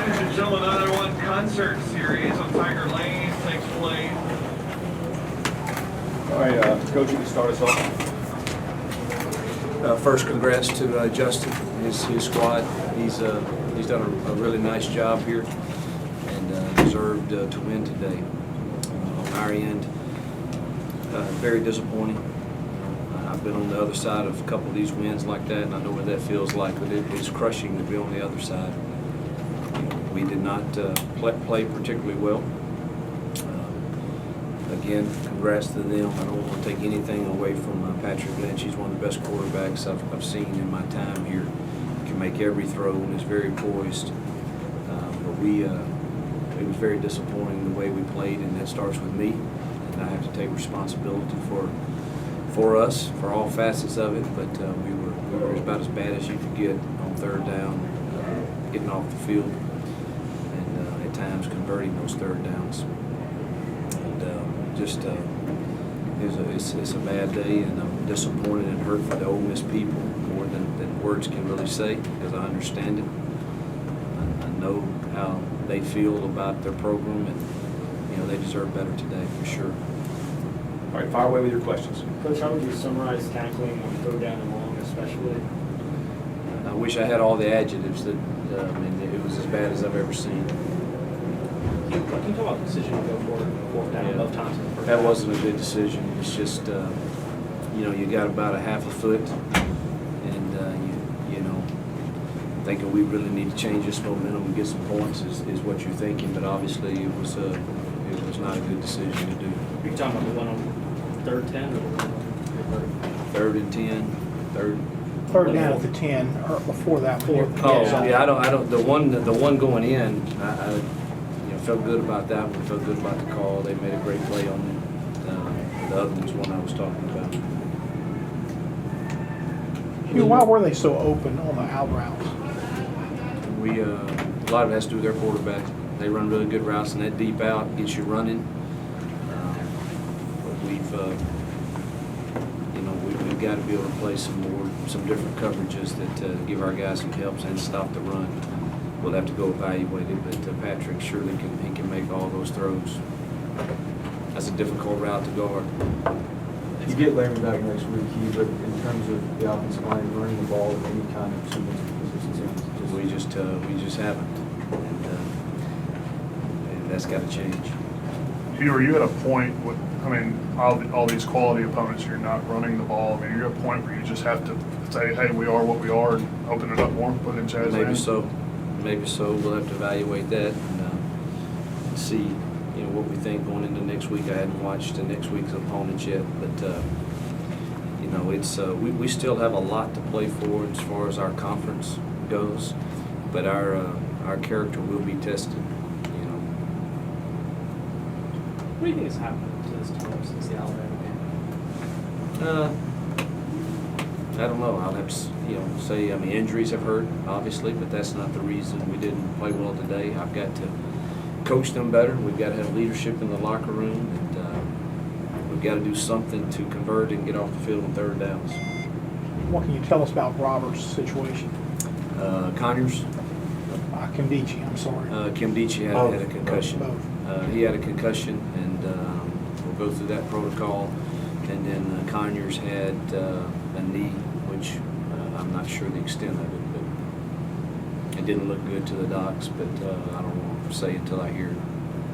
Ladies and gentlemen, another one concert series on Tiger Lane takes place. All right, Coach, you can start us off. First, congrats to Justin, his squad. He's done a really nice job here and deserved to win today. On our end, very disappointing. I've been on the other side of a couple of these wins like that, and I know what that feels like, but it's crushing to be on the other side. We did not play particularly well. Again, congrats to them. I don't want to take anything away from Patrick Lynch. He's one of the best quarterbacks I've seen in my time here. He can make every throw and is very poised. But it was very disappointing the way we played, and that starts with me. And I have to take responsibility for us, for all facets of it. But we were about as bad as you could get on third down, getting off the field, and at times converting those third downs. It's a bad day, and I'm disappointed and hurt for the Ole Miss people more than words can really say, because I understand it. I know how they feel about their program, and they deserve better today for sure. All right, fire away with your questions. Coach, how would you summarize tackling on third down and long, especially? I wish I had all the adjectives. It was as bad as I've ever seen. Can you talk about the decision to go for it fourth down both times in the first That half? wasn't a good decision. It's just, you got about a half a foot, and thinking we really need to change this momentum and get some points is what you're thinking. But obviously, it was not a good decision to do. Are you talking about the one on third 10 or Third and 10, third. Third down at the 10, or before that. Four. Oh, Yeah. yeah. I don't. The one going in, I felt good about that one. Felt good about the call. They made a great play on it. The other one's one I was talking about. Hugh, why were they so open on the out routes? A lot of it has to do with their quarterback. They run really good routes, and that deep out gets you running. But we've got to be able to play some different coverages that give our guys some helps and stop the run. We'll have to go evaluate it, but Patrick surely can make all those throws. That's a difficult route to guard. You get Larry back next week, but in terms of the offensive line running the ball in any kind of sequence positions, We just haven't, and that's got to change. Hugh, are you at a point with, all these quality opponents, you're not running the ball. You're at a point where you just have to say, hey, we are what we are, and open it up more, put in Chaz. Maybe so. We'll have to evaluate that and see, what we think going into next week. I hadn't watched the next week's opponents yet, but it's we still have a lot to play for as far as our conference goes, but our character will be tested. What do you think has happened to this team since the Alabama game? I don't know. I'll have to, say, injuries have hurt, obviously, but that's not the reason we didn't play well today. I've got to coach them better. We've got to have leadership in the locker room, and we've got to do something to convert and get off the field on third downs. What can you tell us about Roberts' situation? Conyers? Kimdichie, I'm sorry. Kimdichie had a concussion. Both. He had a concussion, and we'll go through that protocol. And then Conyers had a knee, which I'm not sure the extent of it, but it didn't look good to the docs, but I don't want to say until I hear it.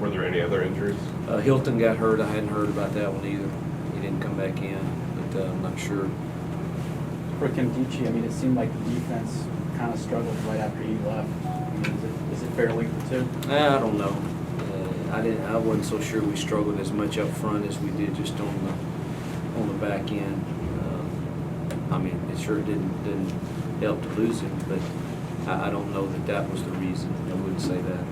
Were there any other injuries? Hilton got hurt. I hadn't heard about that one either. He didn't come back in, but I'm not sure. For Kimdichie, it seemed like the defense kind of struggled right after he left. Is it fair link the two? I don't know. I wasn't so sure we struggled as much up front as we did just on the back end. It sure didn't help to lose him, but I don't know that was the reason. I wouldn't say that.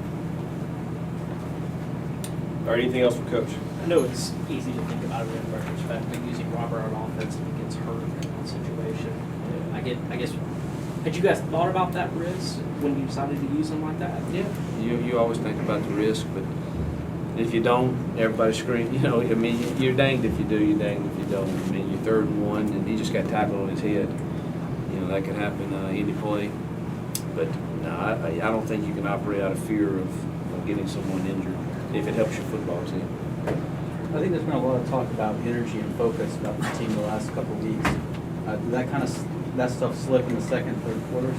All right, anything else for Coach? I know it's easy to think about it in retrospect, but using Robert on offense and he gets hurt in that situation. I guess, had you guys thought about that risk when you decided to use him like that? Yeah. You always think about the risk, but if you don't, everybody screams. You're danged if you do, you're danged if you don't. You're third and one, and he just got tackled on his head. That could happen any play. But no, I don't think you can operate out of fear of getting someone injured if it helps your football team. I think there's been a lot of talk about energy and focus about the team the last couple of weeks. Did that kind of, that stuff slip in the second, third quarters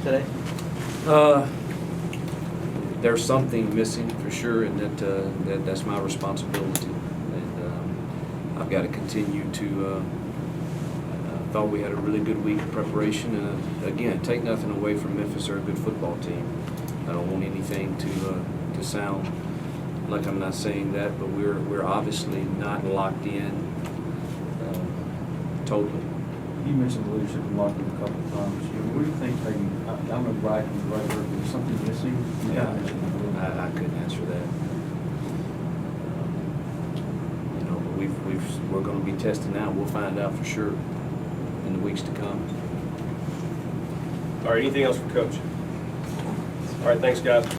today? There's something missing for sure, and that's my responsibility. And I've got to continue to. Thought we had a really good week of preparation, and again, take nothing away from Memphis. They're a good football team. I don't want anything to sound like I'm not saying that, but we're obviously not locked in totally. You mentioned leadership and locking a couple of times. What do you think, I don't know, right, is something missing? You kind of mentioned it a little bit. I couldn't answer that. You know, but we're going to be testing out. We'll find out for sure in the weeks to come. All right, anything else for Coach? All right, thanks, guys.